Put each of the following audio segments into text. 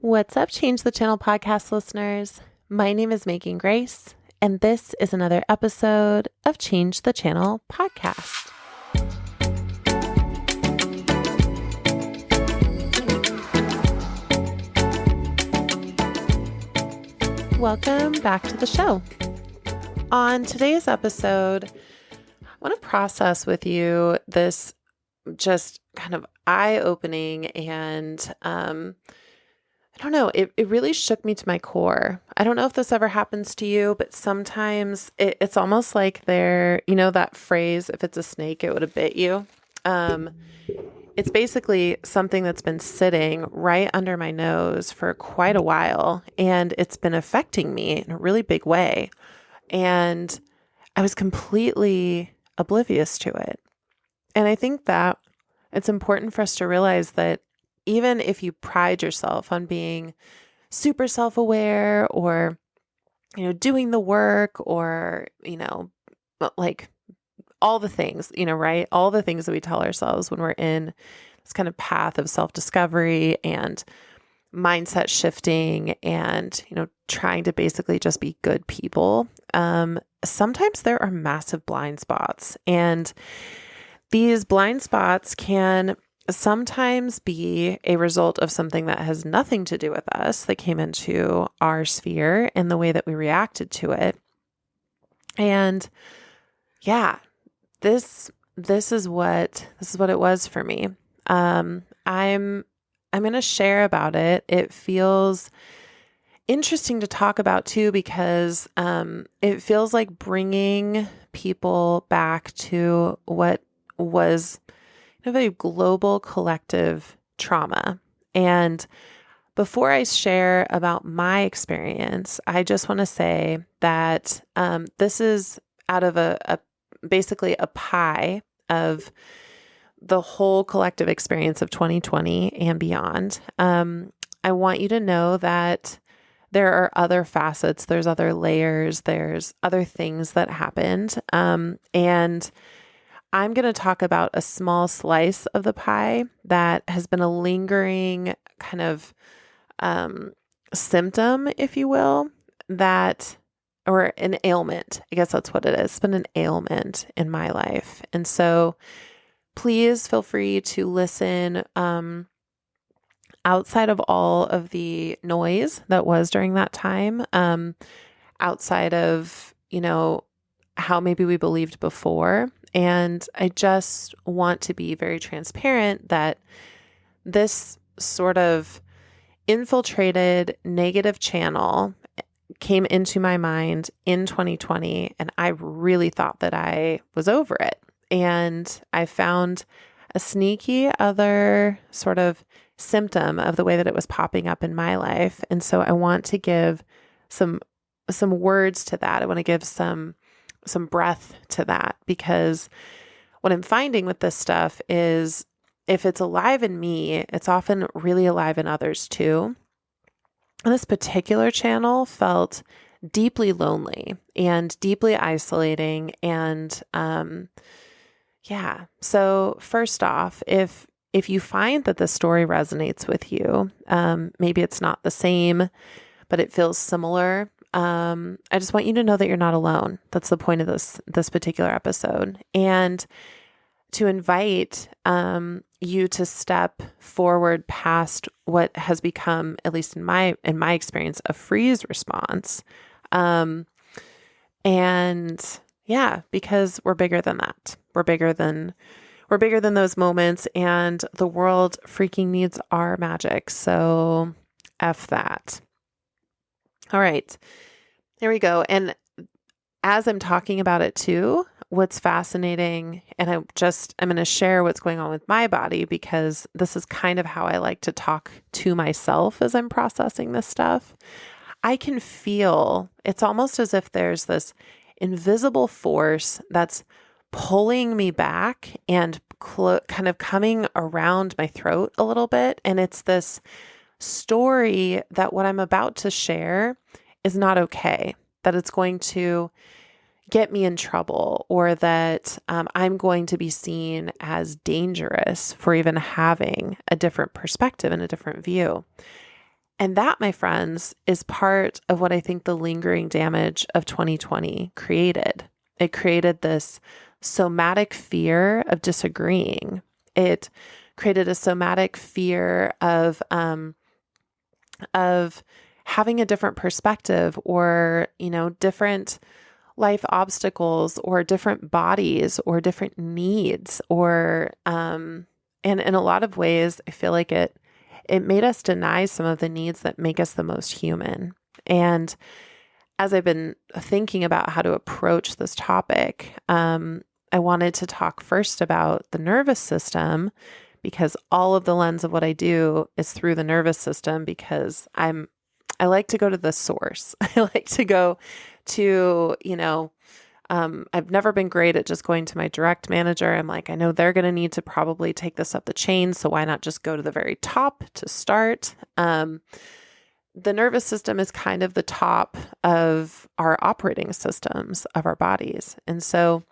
What's up, Change the Channel podcast listeners? My name is Megan Grace, and this is another episode of Change the Channel podcast. Welcome back to the show. On today's episode, I want to process with you this just kind of eye-opening and I don't know, it really shook me to my core. I don't know if this ever happens to you, but sometimes it's almost like that phrase, if it's a snake, it would have bit you. It's basically something that's been sitting right under my nose for quite a while, and it's been affecting me in a really big way. And I was completely oblivious to it. And I think that it's important for us to realize that even if you pride yourself on being super self-aware or, doing the work or, like all the things, right? All the things that we tell ourselves when we're in this kind of path of self-discovery and mindset shifting and, trying to basically just be good people. Sometimes there are massive blind spots, and these blind spots can sometimes be a result of something that has nothing to do with us that came into our sphere and the way that we reacted to it. And yeah, this is what it was for me. I'm going to share about it. It feels interesting to talk about too, because it feels like bringing people back to what was a global collective trauma. And before I share about my experience, I just want to say that this is out of basically a pie of the whole collective experience of 2020 and beyond. I want you to know that there are other facets, there's other layers, there's other things that happened. And I'm going to talk about a small slice of the pie that has been a lingering kind of symptom, if you will, or an ailment. I guess that's what it is. It's been an ailment in my life. And so please feel free to listen outside of all of the noise that was during that time, outside of, how maybe we believed before. And I just want to be very transparent that this sort of infiltrated negative channel came into my mind in 2020, and I really thought that I was over it. And I found a sneaky other sort of symptom of the way that it was popping up in my life. And so I want to give some words to that. I want to give some breath to that, because what I'm finding with this stuff is if it's alive in me, it's often really alive in others too. And this particular channel felt deeply lonely and deeply isolating. And so first off, if you find that the story resonates with you, maybe it's not the same, but it feels similar. I just want you to know that you're not alone. That's the point of this particular episode, and to invite you to step forward past what has become, at least in my experience, a freeze response. Because we're bigger than that. We're bigger than those moments, and the world freaking needs our magic. So F that. All right, here we go. And as I'm talking about it too, what's fascinating, and I'm going to share what's going on with my body, because this is kind of how I like to talk to myself as I'm processing this stuff. I can feel, it's almost as if there's this invisible force that's pulling me back and kind of coming around my throat a little bit. And it's this story that what I'm about to share is not okay, that it's going to get me in trouble, or that I'm going to be seen as dangerous for even having a different perspective and a different view. And that, my friends, is part of what I think the lingering damage of 2020 created. It created this somatic fear of disagreeing. It created a somatic fear of having a different perspective, or, different life obstacles, or different bodies, or different needs, or, and in a lot of ways, I feel like it made us deny some of the needs that make us the most human. And as I've been thinking about how to approach this topic, I wanted to talk first about the nervous system, because all of the lens of what I do is through the nervous system, because I like to go to the source. I like to go to, I've never been great at just going to my direct manager. I'm like, I know they're going to need to probably take this up the chain, so why not just go to the very top to start? The nervous system is kind of the top of our operating systems of our bodies. And so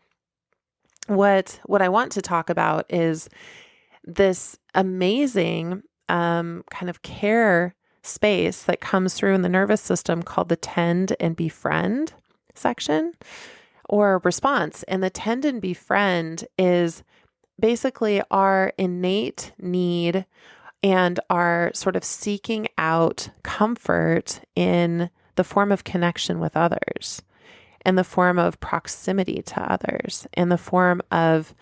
what I want to talk about is this amazing kind of care space that comes through in the nervous system called the tend and befriend section, or response. And the tend and befriend is basically our innate need and our sort of seeking out comfort in the form of connection with others, in the form of proximity to others, in the form of,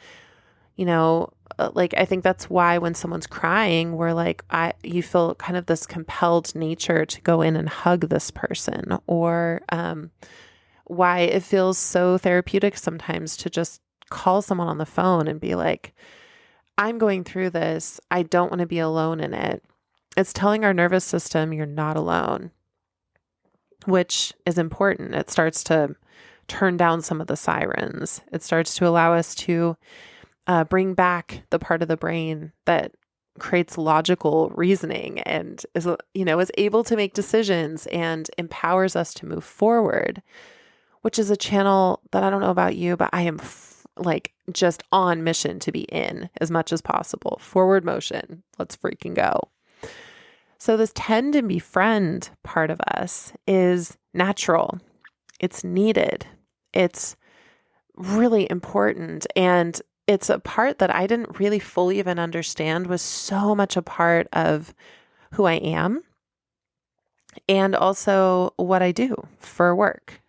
I think that's why when someone's crying, we're like, you feel kind of this compelled nature to go in and hug this person, or why it feels so therapeutic sometimes to just call someone on the phone and be like, I'm going through this. I don't want to be alone in it. It's telling our nervous system you're not alone, which is important. It starts to turn down some of the sirens. It starts to allow us to bring back the part of the brain that creates logical reasoning and is able to make decisions and empowers us to move forward, which is a channel that I don't know about you, but I am just on mission to be in as much as possible. Forward motion. Let's freaking go. So this tend and befriend part of us is natural. It's needed. It's really important. And it's a part that I didn't really fully even understand was so much a part of who I am and also what I do for work.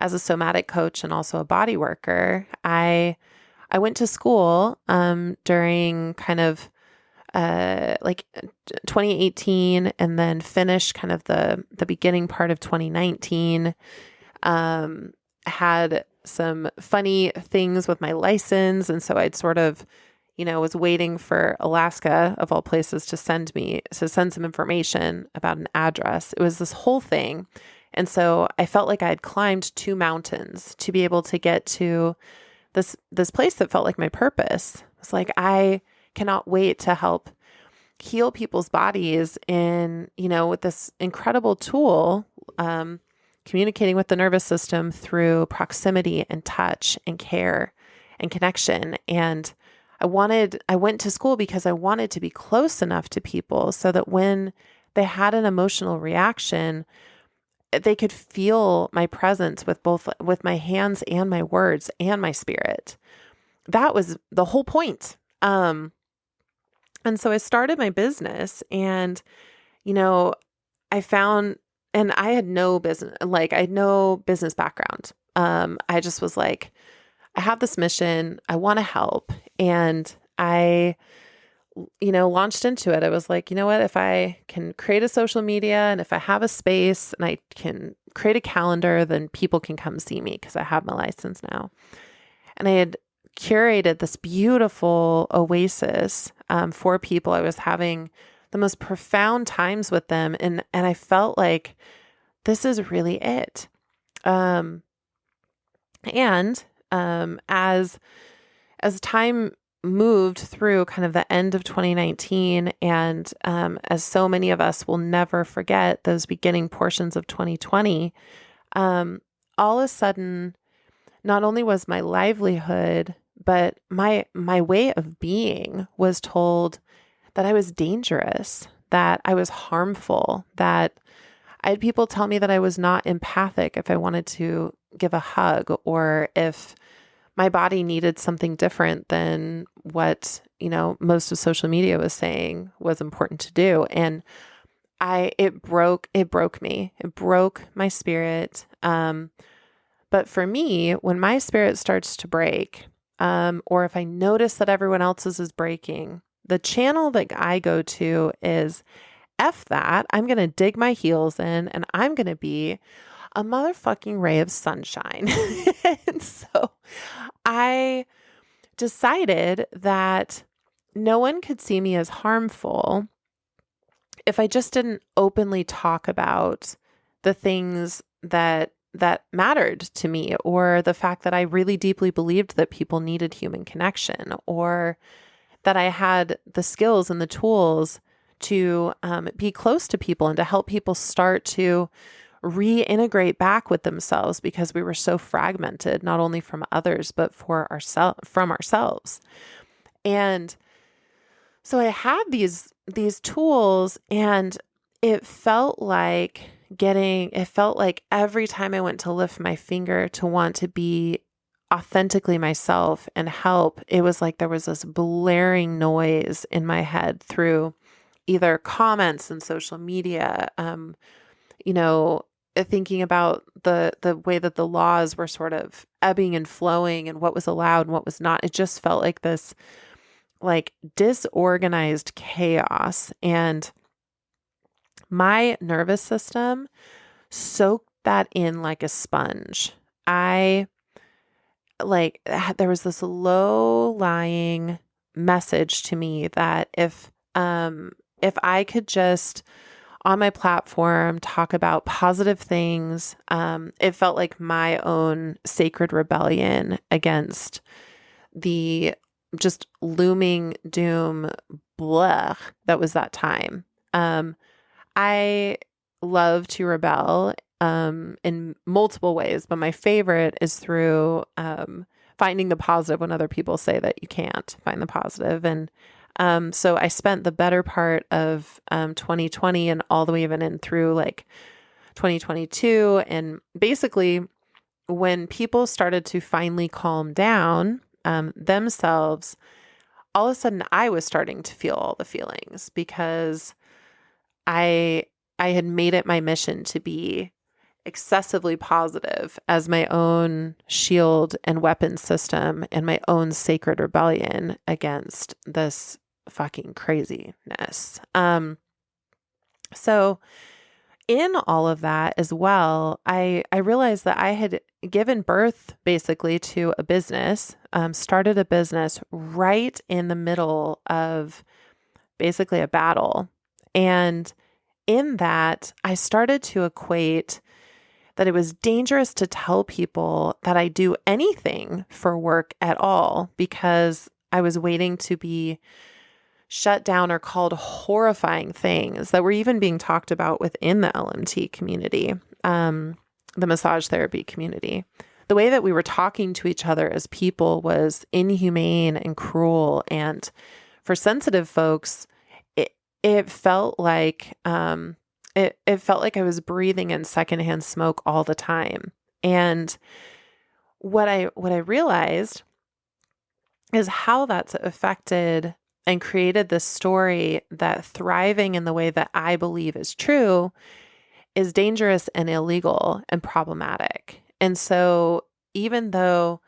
As a somatic coach and also a body worker, I went to school during kind of 2018, and then finished kind of the beginning part of 2019. Had some funny things with my license, and so I'd sort of, was waiting for Alaska, of all places, to send some information about an address. It was this whole thing. And so I felt like I had climbed 2 mountains to be able to get to this place that felt like my purpose. It's like, I cannot wait to help heal people's bodies with this incredible tool, communicating with the nervous system through proximity and touch and care and connection. And I went to school because I wanted to be close enough to people so that when they had an emotional reaction, they could feel my presence with my hands and my words and my spirit. That was the whole point. And so I started my business, and, I found, and I had no business, I had no business background. I just was like, I have this mission, I want to help. And I launched into it. I was like, what, if I can create a social media, and if I have a space and I can create a calendar, then people can come see me because I have my license now. And I had curated this beautiful oasis for people. I was having the most profound times with them. And I felt like this is really it. As time moved through kind of the end of 2019, and as so many of us will never forget those beginning portions of 2020, all of a sudden, not only was my livelihood, but my way of being was told that I was dangerous, that I was harmful, that I had people tell me that I was not empathic if I wanted to give a hug, or if my body needed something different than what, most of social media was saying was important to do. And it broke me. It broke my spirit. But for me, when my spirit starts to break, or if I notice that everyone else's is breaking, the channel that I go to is, F that. I'm going to dig my heels in and I'm going to be a motherfucking ray of sunshine. And so I decided that no one could see me as harmful if I just didn't openly talk about the things that mattered to me, or the fact that I really deeply believed that people needed human connection, or that I had the skills and the tools to be close to people and to help people start to reintegrate back with themselves, because we were so fragmented, not only from others, but from ourselves. And so I had these tools, and it felt like every time I went to lift my finger to want to be authentically myself and help, it was like there was this blaring noise in my head through either comments and social media, thinking about the way that the laws were sort of ebbing and flowing and what was allowed and what was not. It just felt like this like disorganized chaos, and my nervous system soaked that in like a sponge. There was this low-lying message to me that if I could just on my platform talk about positive things, it felt like my own sacred rebellion against the just looming doom blah that was that time. I love to rebel in multiple ways, but my favorite is through finding the positive when other people say that you can't find the positive. And so I spent the better part of 2020 and all the way even in through like 2022. And basically, when people started to finally calm down themselves, all of a sudden I was starting to feel all the feelings, because I had made it my mission to be excessively positive as my own shield and weapon system and my own sacred rebellion against this fucking craziness. So in all of that as well, I realized that I had given birth basically to a business, started a business right in the middle of basically a battle. And in that, I started to equate that it was dangerous to tell people that I do anything for work at all, because I was waiting to be shut down or called horrifying things that were even being talked about within the LMT community, the massage therapy community. The way that we were talking to each other as people was inhumane and cruel. And for sensitive folks, it felt like it felt like I was breathing in secondhand smoke all the time. And what I realized is how that's affected and created this story that thriving in the way that I believe is true is dangerous and illegal and problematic. And so even though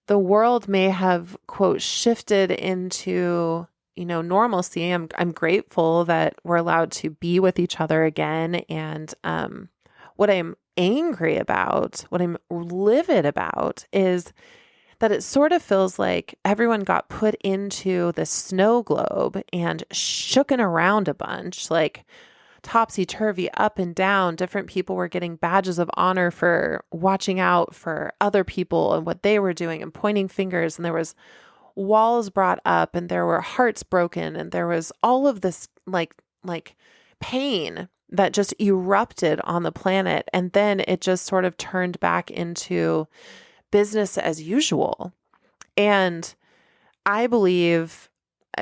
the world may have, quote, shifted into normalcy, I'm grateful that we're allowed to be with each other again. And what I'm angry about, what I'm livid about, is that it sort of feels like everyone got put into this snow globe and shooken around a bunch, like topsy-turvy, up and down. Different people were getting badges of honor for watching out for other people and what they were doing and pointing fingers. And there was walls brought up, and there were hearts broken, and there was all of this like pain that just erupted on the planet. And then it just sort of turned back into business as usual. And I believe,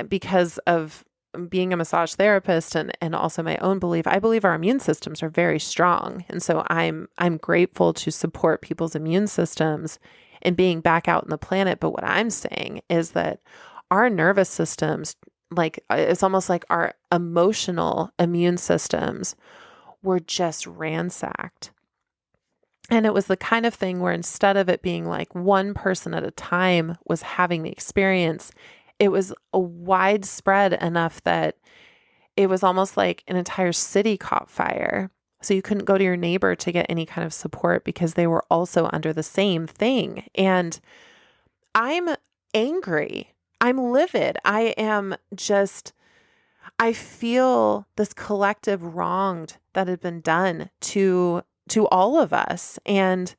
because of being a massage therapist and also my own belief, I believe our immune systems are very strong. And so I'm grateful to support people's immune systems and being back out in the planet. But what I'm saying is that our nervous systems, like it's almost like our emotional immune systems were just ransacked. And it was the kind of thing where instead of it being like one person at a time was having the experience, it was a widespread enough that it was almost like an entire city caught fire. So you couldn't go to your neighbor to get any kind of support because they were also under the same thing. And I'm angry. I'm livid. I feel this collective wronged that had been done to all of us. And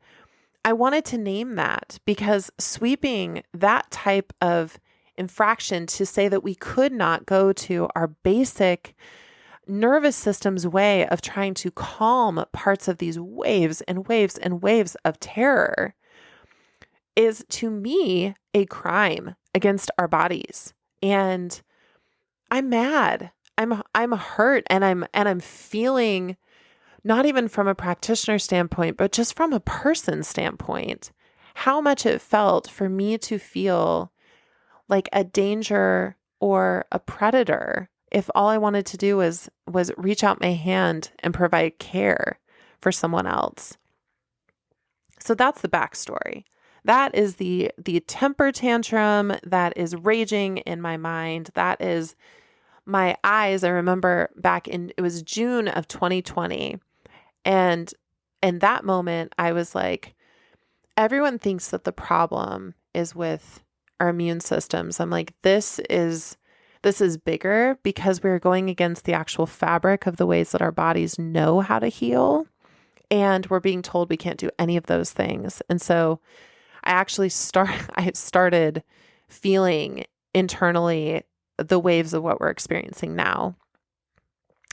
I wanted to name that because sweeping that type of infraction to say that we could not go to our basic nervous system's way of trying to calm parts of these waves and waves and waves of terror is, to me, a crime against our bodies. And I'm mad. I'm hurt, and I'm feeling, not even from a practitioner standpoint, but just from a person standpoint, how much it felt for me to feel like a danger or a predator if all I wanted to do was reach out my hand and provide care for someone else. So that's the backstory. That is the temper tantrum that is raging in my mind. That is my eyes. I remember it was June of 2020. And in that moment, I was like, everyone thinks that the problem is with our immune systems. I'm like, this is bigger because we're going against the actual fabric of the ways that our bodies know how to heal. And we're being told we can't do any of those things. And so I started feeling internally the waves of what we're experiencing now,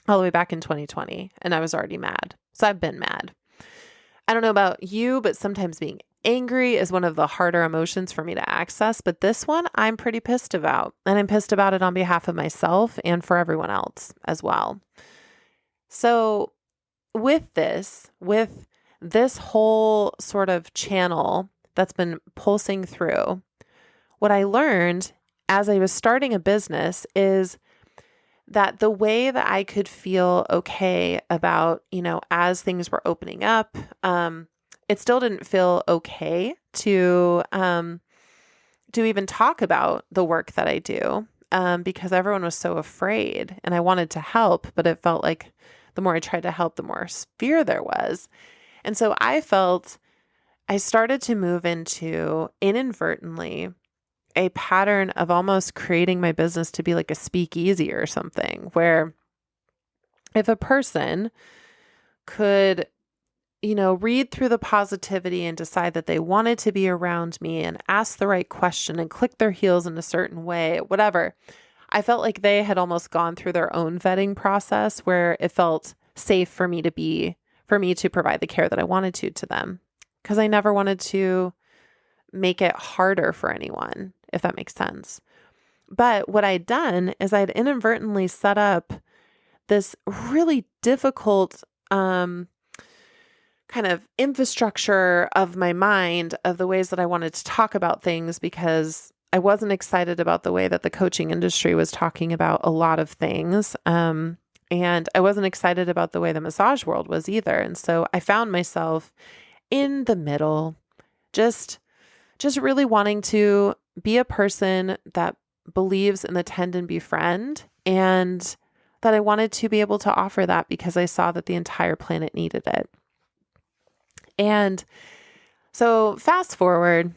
all the way back in 2020. And I was already mad. So I've been mad. I don't know about you, but sometimes being angry is one of the harder emotions for me to access. But this one I'm pretty pissed about. And I'm pissed about it on behalf of myself and for everyone else as well. So with this whole sort of channel that's been pulsing through, what I learned as I was starting a business is that the way that I could feel okay about, as things were opening up, it still didn't feel okay to even talk about the work that I do, because everyone was so afraid and I wanted to help, but it felt like the more I tried to help, the more fear there was. And so I felt I started to move into, inadvertently, a pattern of almost creating my business to be like a speakeasy or something, where if a person could, read through the positivity and decide that they wanted to be around me and ask the right question and click their heels in a certain way, whatever, I felt like they had almost gone through their own vetting process where it felt safe for me to provide the care that I wanted to them. Because I never wanted to make it harder for anyone, if that makes sense. But what I'd done is I'd inadvertently set up this really difficult kind of infrastructure of my mind of the ways that I wanted to talk about things, because I wasn't excited about the way that the coaching industry was talking about a lot of things. And I wasn't excited about the way the massage world was either. And so I found myself in the middle, just really wanting to be a person that believes in the tend and befriend, and that I wanted to be able to offer that because I saw that the entire planet needed it. And so fast forward,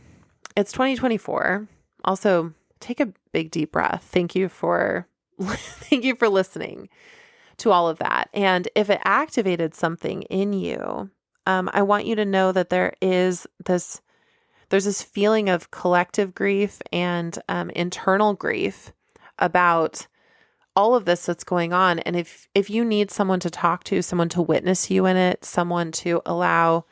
it's 2024. Also, take a big deep breath. Thank you for listening to all of that. And if it activated something in you, I want you to know that there's this feeling of collective grief and internal grief about all of this that's going on. And if you need someone to talk to, someone to witness you in it, someone to allow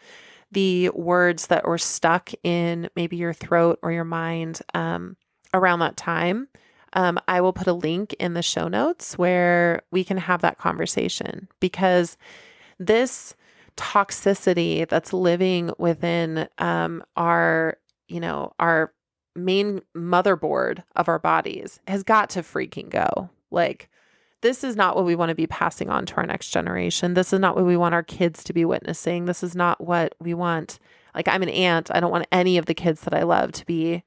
the words that were stuck in maybe your throat or your mind around that time, I will put a link in the show notes where we can have that conversation, because this toxicity that's living within our main motherboard of our bodies has got to freaking go. Like, this is not what we want to be passing on to our next generation. This is not what we want our kids to be witnessing. This is not what we want. Like, I'm an aunt. I don't want any of the kids that I love to be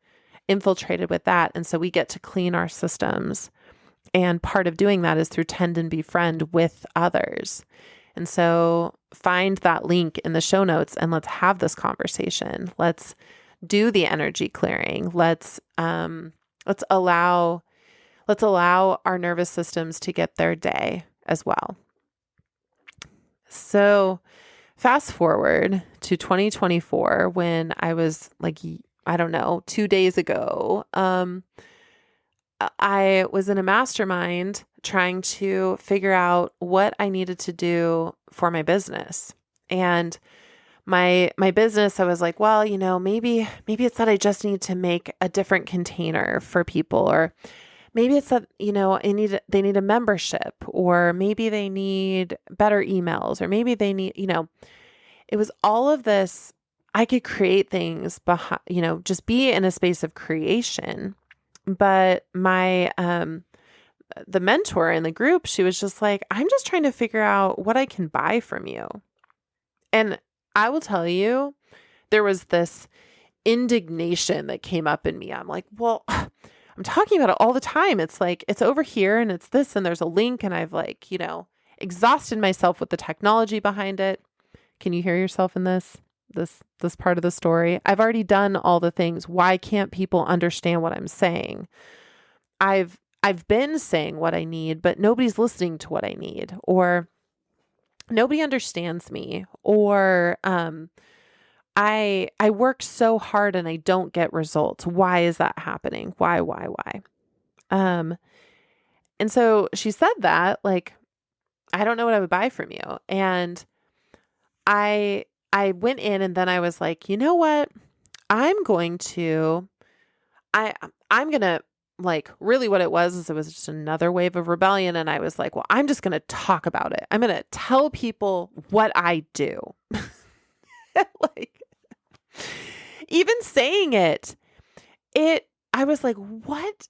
infiltrated with that. And so we get to clean our systems. And part of doing that is through Tend and Befriend with others. And so find that link in the show notes and let's have this conversation. Let's do the energy clearing. Let's allow our nervous systems to get their day as well. So fast forward to 2024, when I was like, I don't know, 2 days ago, I was in a mastermind trying to figure out what I needed to do for my business. And my business, I was like, well, maybe it's that I just need to make a different container for people, or maybe it's that, they need a membership, or maybe they need better emails, or maybe they need, it was all of this. I could create things behind, just be in a space of creation. But my, the mentor in the group, she was just like, I'm just trying to figure out what I can buy from you. And I will tell you, there was this indignation that came up in me. I'm like, well, I'm talking about it all the time. It's like, it's over here and it's this, and there's a link, and I've like, exhausted myself with the technology behind it. Can you hear yourself in this part of the story? I've already done all the things. Why can't people understand what I'm saying? I've been saying what I need, but nobody's listening to what I need, or nobody understands me, or I work so hard and I don't get results. Why is that happening? Why? And so she said that, like, I don't know what I would buy from you. And I went in, and then I was like, you know what? I'm going to like, really what it was is it was just another wave of rebellion. And I was like, well, I'm just going to talk about it. I'm going to tell people what I do. Like, even saying it, I was like, what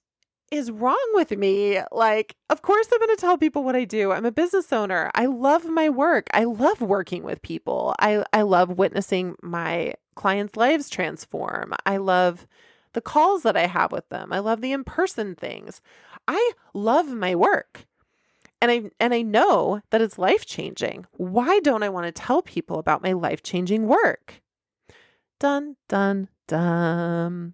is wrong with me? Like, of course I'm going to tell people what I do. I'm a business owner. I love my work. I love working with people. I love witnessing my clients' lives transform. I love the calls that I have with them. I love the in-person things. I love my work. And I know that it's life-changing. Why don't I want to tell people about my life-changing work? Dun, dun, dun.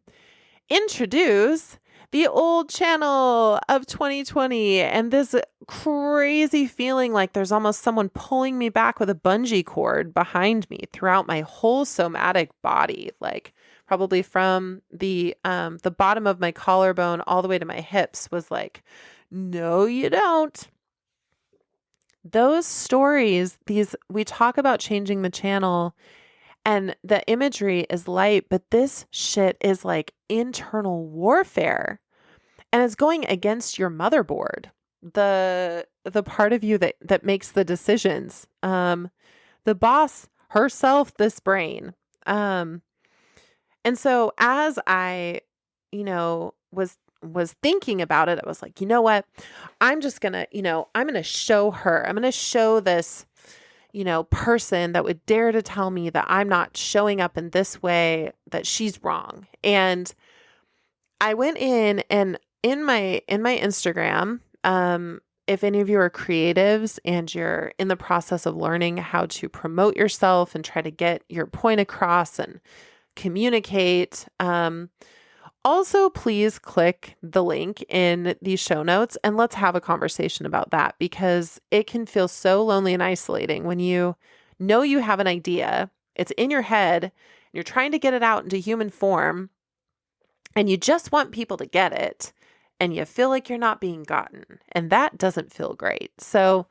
Introduce the old channel of 2020, and this crazy feeling like there's almost someone pulling me back with a bungee cord behind me throughout my whole somatic body, like probably from the bottom of my collarbone all the way to my hips was like, no, you don't. Those stories, we talk about changing the channel, and the imagery is light, but this shit is like internal warfare, and it's going against your motherboard, the part of you that makes the decisions, the boss herself, this brain. And so as I, was thinking about it, I was like, you know what? I'm just gonna, I'm gonna show her. I'm gonna show this, person that would dare to tell me that I'm not showing up in this way, that she's wrong. And I went in, and in my Instagram, if any of you are creatives and you're in the process of learning how to promote yourself and try to get your point across and communicate, also please click the link in the show notes and let's have a conversation about that, because it can feel so lonely and isolating when you know you have an idea, it's in your head, and you're trying to get it out into human form, and you just want people to get it, and you feel like you're not being gotten, and that doesn't feel great. So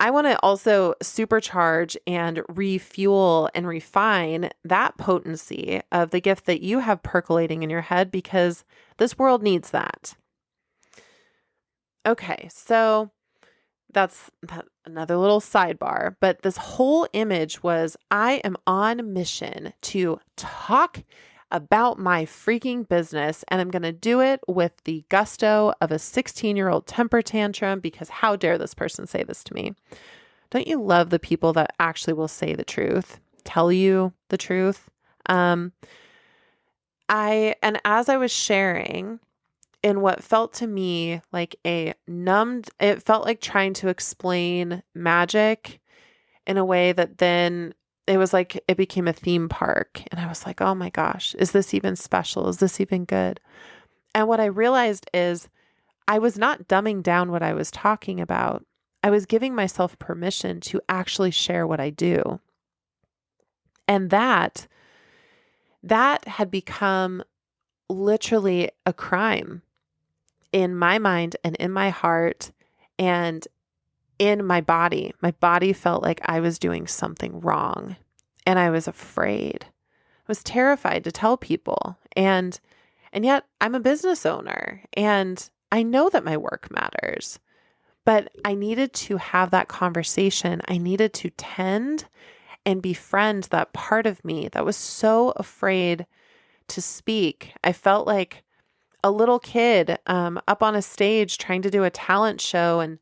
I want to also supercharge and refuel and refine that potency of the gift that you have percolating in your head, because this world needs that. Okay, so that's another little sidebar, but this whole image was I am on mission to talk about my freaking business, and I'm going to do it with the gusto of a 16-year-old temper tantrum because how dare this person say this to me? Don't you love the people that actually will say the truth, tell you the truth? And as I was sharing, in what felt to me like it felt like trying to explain magic in a way that then it was like it became a theme park. And I was like, oh my gosh, is this even special? Is this even good? And what I realized is I was not dumbing down what I was talking about. I was giving myself permission to actually share what I do. And that had become literally a crime in my mind and in my heart and in my body. My body felt like I was doing something wrong and I was afraid. I was terrified to tell people. And yet I'm a business owner and I know that my work matters, but I needed to have that conversation. I needed to tend and befriend that part of me that was so afraid to speak. I felt like a little kid up on a stage trying to do a talent show and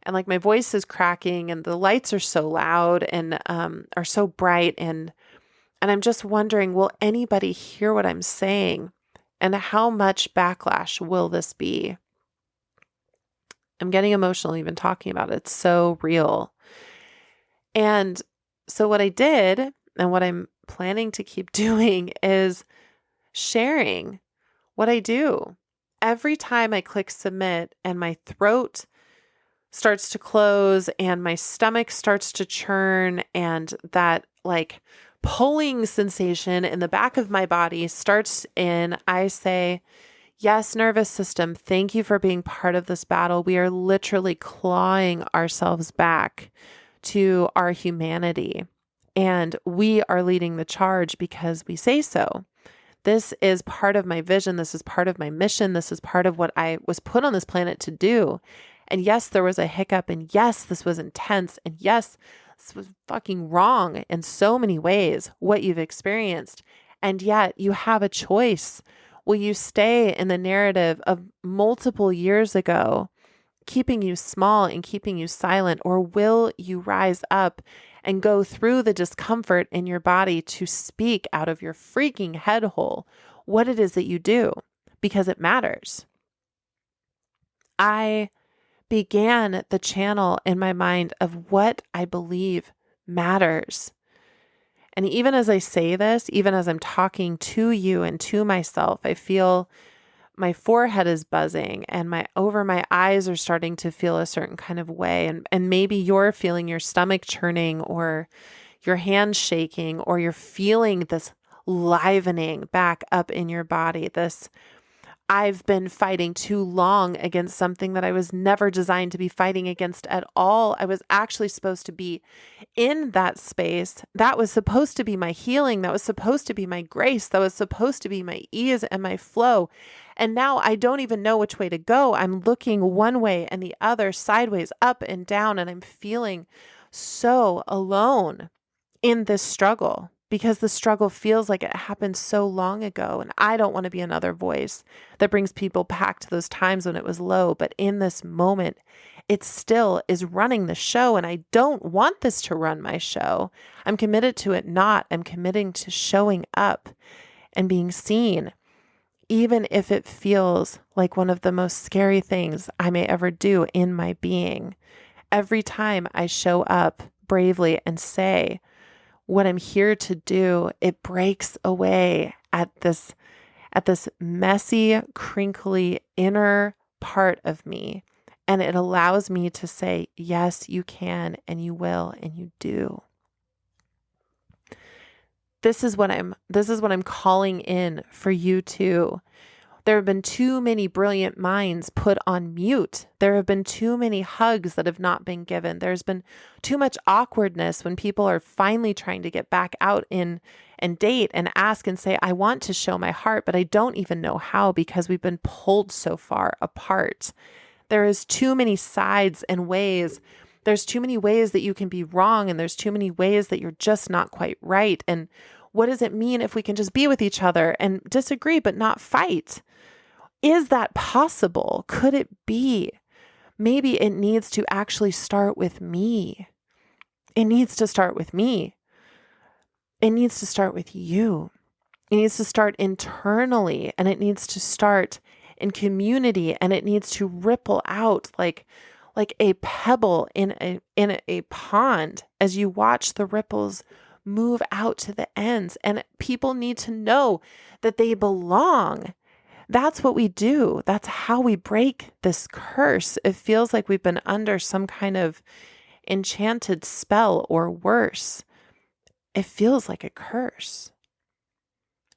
like my voice is cracking and the lights are so loud and are so bright and I'm just wondering, will anybody hear what I'm saying? And how much backlash will this be? I'm getting emotional even talking about it. It's so real. And so what I did and what I'm planning to keep doing is sharing what I do. Every time I click submit and my throat starts to close and my stomach starts to churn and that like pulling sensation in the back of my body starts in, I say, yes, nervous system, thank you for being part of this battle. We are literally clawing ourselves back to our humanity and we are leading the charge because we say so. This is part of my vision. This is part of my mission. This is part of what I was put on this planet to do. And yes, there was a hiccup. And yes, this was intense. And yes, this was fucking wrong in so many ways, what you've experienced. And yet you have a choice. Will you stay in the narrative of multiple years ago, keeping you small and keeping you silent? Or will you rise up and go through the discomfort in your body to speak out of your freaking head hole what it is that you do? Because it matters. I began the channel in my mind of what I believe matters. And even as I say this, even as I'm talking to you and to myself, I feel my forehead is buzzing and my eyes are starting to feel a certain kind of way. And maybe you're feeling your stomach churning or your hands shaking, or you're feeling this livening back up in your body. This, I've been fighting too long against something that I was never designed to be fighting against at all. I was actually supposed to be in that space. That was supposed to be my healing. That was supposed to be my grace. That was supposed to be my ease and my flow. And now I don't even know which way to go. I'm looking one way and the other, sideways, up and down, and I'm feeling so alone in this struggle because the struggle feels like it happened so long ago. And I don't want to be another voice that brings people back to those times when it was low. But in this moment, it still is running the show. And I don't want this to run my show. I'm committed to it not. I'm committing to showing up and being seen, even if it feels like one of the most scary things I may ever do in my being. Every time I show up bravely and say what I'm here to do, it breaks away at this messy, crinkly inner part of me. And it allows me to say, yes, you can, and you will, and you do. This is what I'm calling in for you too. There have been too many brilliant minds put on mute. There have been too many hugs that have not been given. There's been too much awkwardness when people are finally trying to get back out in and date and ask and say, I want to show my heart, but I don't even know how because we've been pulled so far apart. There is too many sides and ways. There's too many ways that you can be wrong, and there's too many ways that you're just not quite right. And what does it mean if we can just be with each other and disagree but not fight? Is that possible? Could it be? Maybe it needs to actually start with me. It needs to start with me. It needs to start with you. It needs to start internally, and it needs to start in community, and it needs to ripple out like a pebble in a pond as you watch the ripples move out to the ends. And people need to know that they belong. That's what we do. That's how we break this curse. It feels like we've been under some kind of enchanted spell, or worse. It feels like a curse.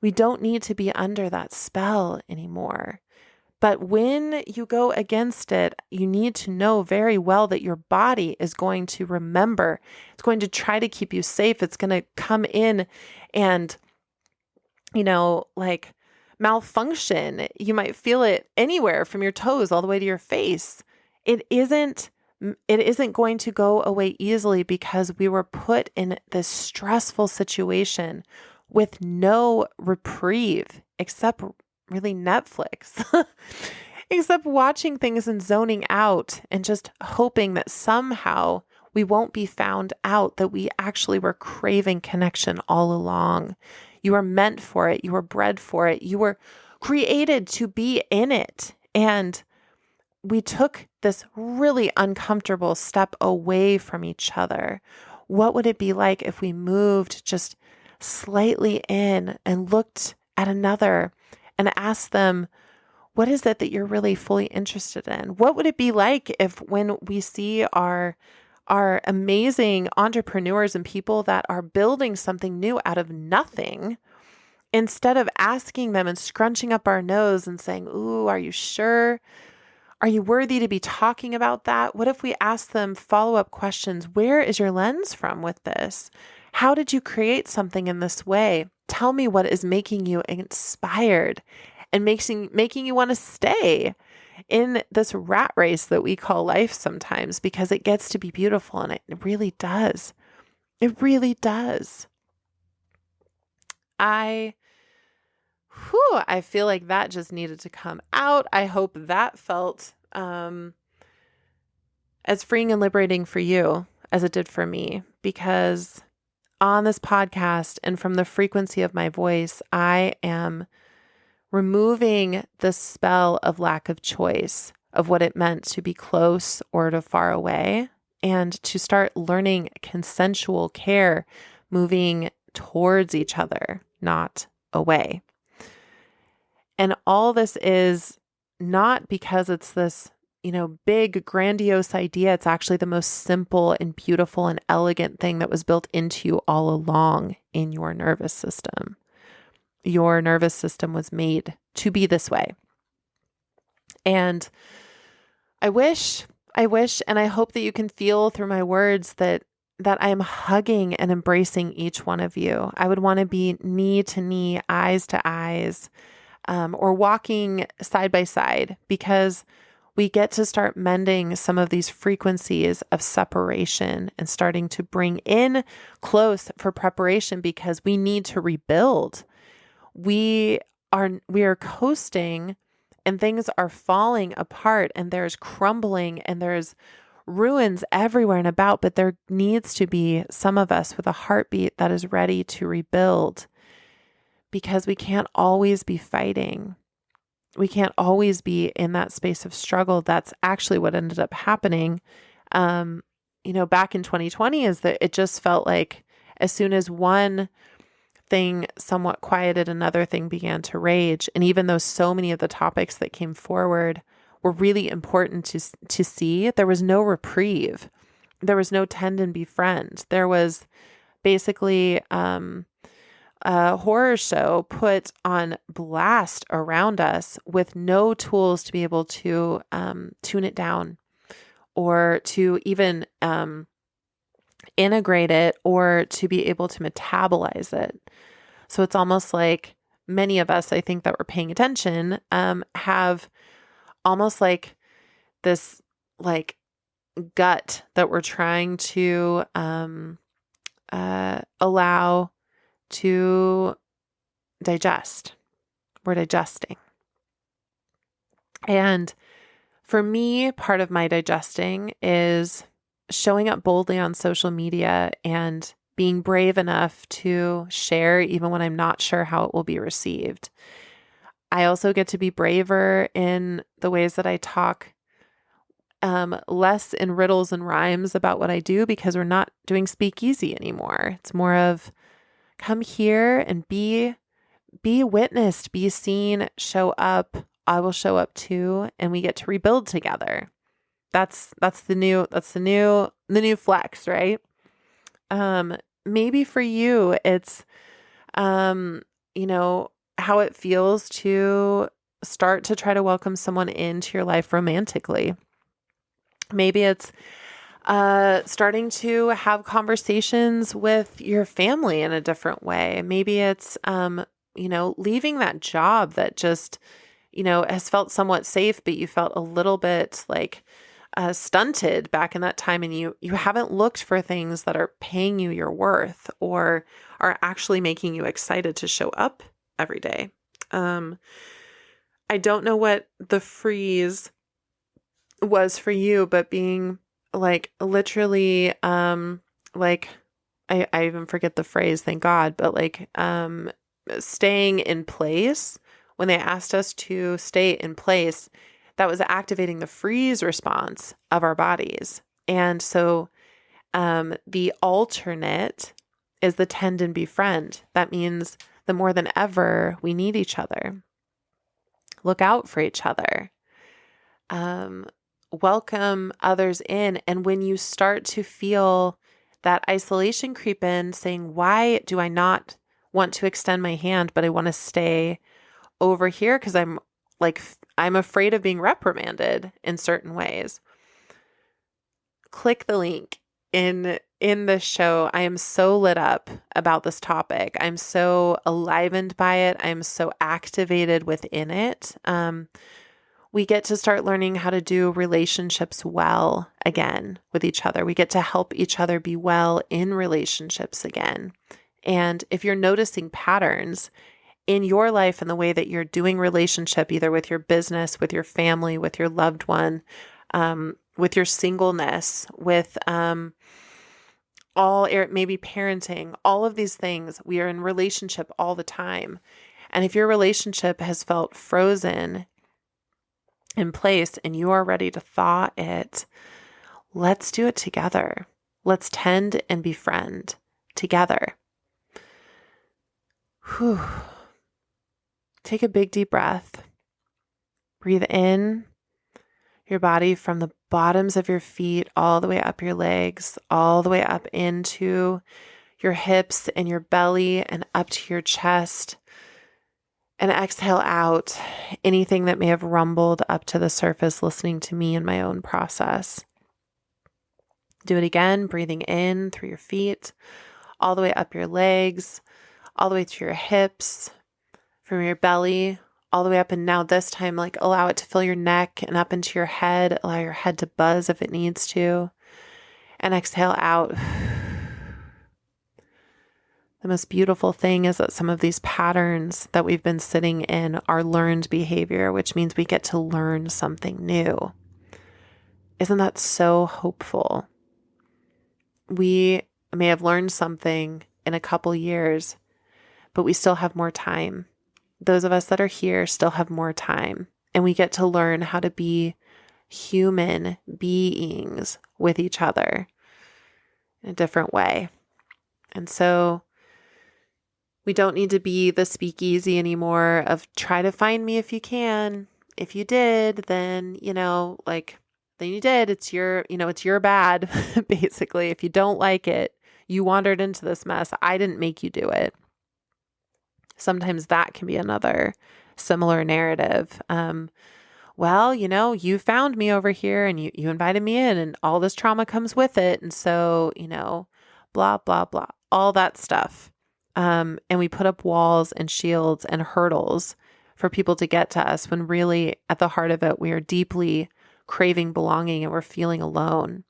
We don't need to be under that spell anymore. But when you go against it, you need to know very well that your body is going to remember. It's going to try to keep you safe. It's going to come in and, malfunction. You might feel it anywhere from your toes all the way to your face. It isn't going to go away easily because we were put in this stressful situation with no reprieve except really Netflix, except watching things and zoning out and just hoping that somehow we won't be found out that we actually were craving connection all along. You were meant for it. You were bred for it. You were created to be in it. And we took this really uncomfortable step away from each other. What would it be like if we moved just slightly in and looked at another and asked them, what is it that you're really fully interested in? What would it be like if, when we see our amazing entrepreneurs and people that are building something new out of nothing, instead of asking them and scrunching up our nose and saying, ooh, are you sure? Are you worthy to be talking about that? What if we ask them follow-up questions? Where is your lens from with this? How did you create something in this way? Tell me what is making you inspired and making you want to stay in this rat race that we call life sometimes, because it gets to be beautiful, and it really does. It really does. I feel like that just needed to come out. I hope that felt as freeing and liberating for you as it did for me, because on this podcast and from the frequency of my voice, I am removing the spell of lack of choice, of what it meant to be close or to far away, and to start learning consensual care, moving towards each other, not away. And all this is not because it's this, big, grandiose idea. It's actually the most simple and beautiful and elegant thing that was built into you all along in your nervous system. Your nervous system was made to be this way. And I wish, and I hope that you can feel through my words that I am hugging and embracing each one of you. I would want to be knee to knee, eyes to eyes, or walking side by side, because we get to start mending some of these frequencies of separation and starting to bring in close for preparation, because we need to rebuild. We are coasting and things are falling apart, and there's crumbling and there's ruins everywhere and about, but there needs to be some of us with a heartbeat that is ready to rebuild, because we can't always be fighting. We can't always be in that space of struggle. That's actually what ended up happening, back in 2020, is that it just felt like as soon as one thing somewhat quieted, another thing began to rage. And even though so many of the topics that came forward were really important to see, there was no reprieve. There was no tend and befriend. There was basically a horror show put on blast around us with no tools to be able to tune it down, or to even integrate it, or to be able to metabolize it. So it's almost like many of us, I think, that were paying attention, have almost like this like gut that we're trying to allow to digest. We're digesting. And for me, part of my digesting is showing up boldly on social media and being brave enough to share even when I'm not sure how it will be received. I also get to be braver in the ways that I talk, less in riddles and rhymes about what I do, because we're not doing speakeasy anymore. It's more of come here and be witnessed, be seen, show up. I will show up too, and we get to rebuild together. That's the new flex, right? Maybe for you, it's, how it feels to start to try to welcome someone into your life romantically. Maybe it's starting to have conversations with your family in a different way. Maybe it's, leaving that job that just, has felt somewhat safe, but you felt a little bit like stunted back in that time, and you haven't looked for things that are paying you your worth or are actually making you excited to show up every day. I don't know what the freeze was for you, but being like literally, like I even forget the phrase, thank God, but like staying in place, when they asked us to stay in place, that was activating the freeze response of our bodies. And so the alternate is the tend and befriend. That means that more than ever, we need each other. Look out for each other. Welcome others in. And when you start to feel that isolation creep in, saying, why do I not want to extend my hand, but I want to stay over here because I'm afraid of being reprimanded in certain ways. Click the link in this show. I am so lit up about this topic. I'm so enlivened by it. I'm so activated within it. We get to start learning how to do relationships well again with each other. We get to help each other be well in relationships again. And if you're noticing patterns in your life and the way that you're doing relationship, either with your business, with your family, with your loved one, with your singleness, with maybe parenting, all of these things, we are in relationship all the time. And if your relationship has felt frozen in place and you are ready to thaw it, let's do it together. Let's tend and befriend together. Whew. Take a big deep breath. Breathe in your body from the bottoms of your feet all the way up your legs, all the way up into your hips and your belly and up to your chest. And exhale out anything that may have rumbled up to the surface listening to me and my own process. Do it again, breathing in through your feet, all the way up your legs, all the way to your hips, from your belly, all the way up. And now this time, allow it to fill your neck and up into your head. Allow your head to buzz if it needs to. And exhale out. The most beautiful thing is that some of these patterns that we've been sitting in are learned behavior, which means we get to learn something new. Isn't that so hopeful? We may have learned something in a couple years, but we still have more time. Those of us that are here still have more time, and we get to learn how to be human beings with each other in a different way. And so we don't need to be the speakeasy anymore of try to find me if you can. If you did, then, then you did. It's your bad, basically. If you don't like it, you wandered into this mess. I didn't make you do it. Sometimes that can be another similar narrative. You found me over here and you invited me in and all this trauma comes with it. And so, blah, blah, blah, all that stuff. And we put up walls and shields and hurdles for people to get to us when really at the heart of it, we are deeply craving belonging and we're feeling alone.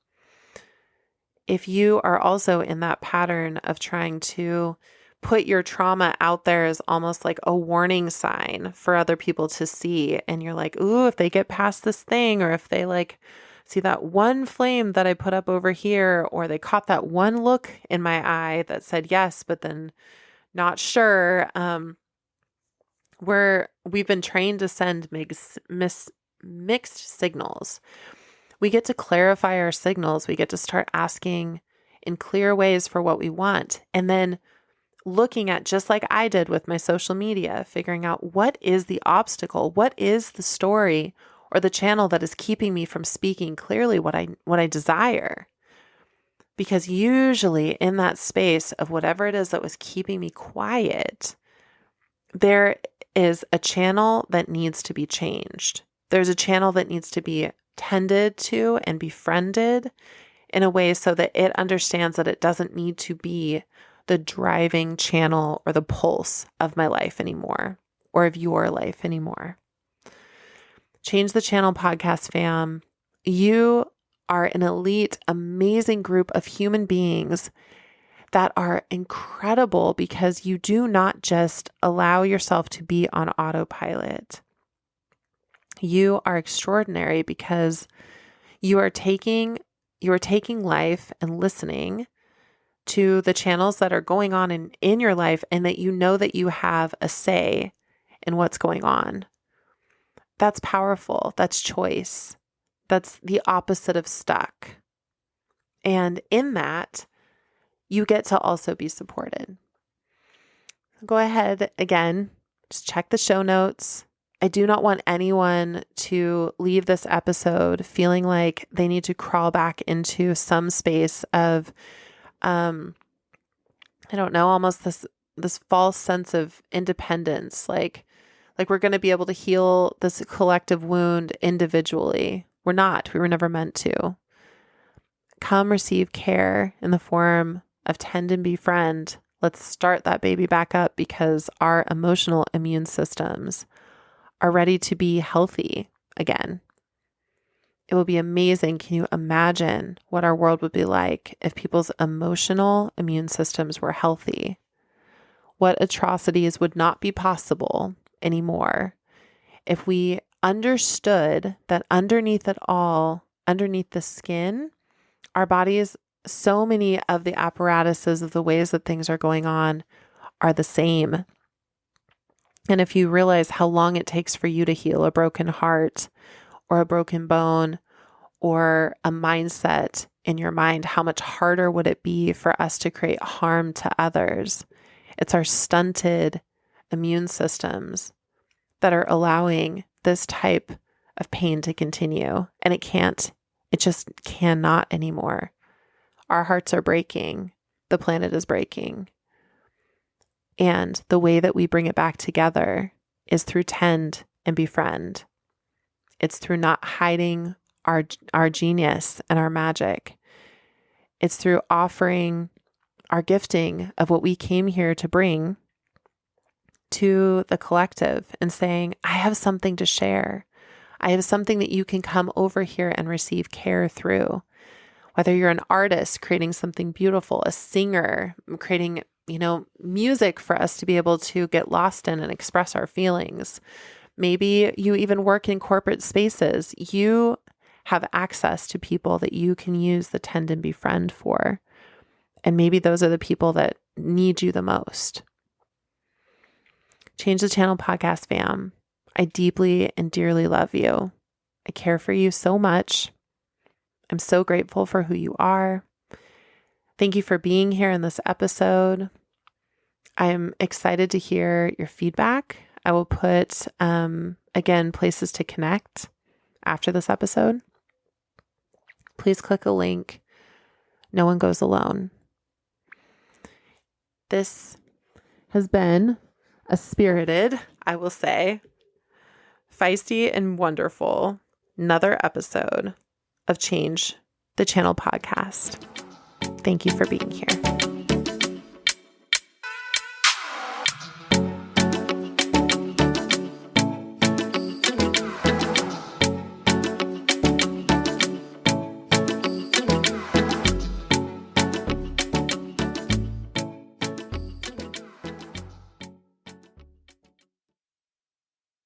If you are also in that pattern of trying to put your trauma out there as almost like a warning sign for other people to see, and you're like, ooh, if they get past this thing, or if they like see that one flame that I put up over here, or they caught that one look in my eye that said yes, but then not sure. We've been trained to send mixed signals. We get to clarify our signals. We get to start asking in clear ways for what we want. And then looking at, just like I did with my social media, figuring out what is the obstacle, what is the story or the channel that is keeping me from speaking clearly what I desire. Because usually in that space of whatever it is that was keeping me quiet, there is a channel that needs to be changed. There's a channel that needs to be tended to and befriended in a way so that it understands that it doesn't need to be the driving channel or the pulse of my life anymore, or of your life anymore. Change the Channel podcast fam. You are an elite, amazing group of human beings that are incredible because you do not just allow yourself to be on autopilot. You are extraordinary because you are taking life and listening to the channels that are going on in your life, and that you know that you have a say in what's going on. That's powerful. That's choice. That's the opposite of stuck. And in that, you get to also be supported. Go ahead again, just check the show notes. I do not want anyone to leave this episode feeling like they need to crawl back into some space of, I don't know, almost this false sense of independence. Like we're going to be able to heal this collective wound individually. We're not. We were never meant to. Come receive care in the form of tend and befriend. Let's start that baby back up because our emotional immune systems are ready to be healthy again. It will be amazing. Can you imagine what our world would be like if people's emotional immune systems were healthy? What atrocities would not be possible anymore if we understood that underneath it all, underneath the skin, our bodies, so many of the apparatuses of the ways that things are going on are the same. And if you realize how long it takes for you to heal a broken heart or a broken bone or a mindset in your mind, how much harder would it be for us to create harm to others? It's our stunted immune systems that are allowing this type of pain to continue. And it just cannot anymore. Our hearts are breaking. The planet is breaking. And the way that we bring it back together is through tend and befriend. It's through not hiding our genius and our magic. It's through offering our gifting of what we came here to bring to the collective and saying, I have something to share. I have something that you can come over here and receive care through. Whether you're an artist creating something beautiful, a singer creating music for us to be able to get lost in and express our feelings. Maybe you even work in corporate spaces. You have access to people that you can use the tend and befriend for. And maybe those are the people that need you the most. Change the Channel podcast fam. I deeply and dearly love you. I care for you so much. I'm so grateful for who you are. Thank you for being here in this episode. I'm excited to hear your feedback. I will put, again, places to connect after this episode. Please click a link. No one goes alone. This has been a spirited, I will say, feisty and wonderful, another episode of Change the Channel podcast. Thank you for being here.